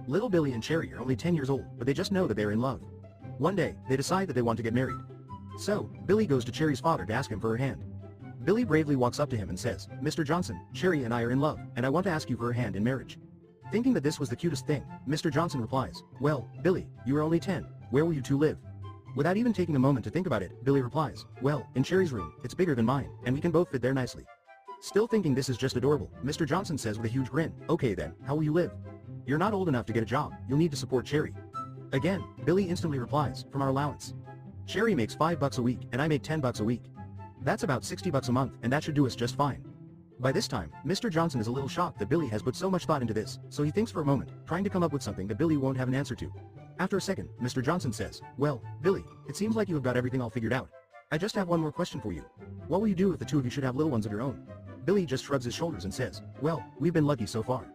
Little Billy and Cherry are only 10 years old, but they just know that they are in love. One day, they decide that they want to get married. So, Billy goes to Cherry's father to ask him for her hand. Billy bravely walks up to him and says, "Mr. Johnson, Cherry and I are in love, and I want to ask you for her hand in marriage." Thinking that this was the cutest thing, Mr. Johnson replies, "Well, Billy, you are only 10, where will you two live?" Without even taking a moment to think about it, Billy replies, "Well, in Cherry's room, it's bigger than mine, and we can both fit there nicely." Still thinking this is just adorable, Mr. Johnson says with a huge grin, "Okay then, how will you live? You're not old enough to get a job, you'll need to support Cherry." Again, Billy instantly replies, "From our allowance. Cherry makes $5 a week, and I make $10 a week. That's about $60 a month, and that should do us just fine." By this time, Mr. Johnson is a little shocked that Billy has put so much thought into this, so he thinks for a moment, trying to come up with something that Billy won't have an answer to. After a second, Mr. Johnson says, "Well, Billy, it seems like you have got everything all figured out. I just have one more question for you. What will you do if the two of you should have little ones of your own?" Billy just shrugs his shoulders and says, "Well, we've been lucky so far.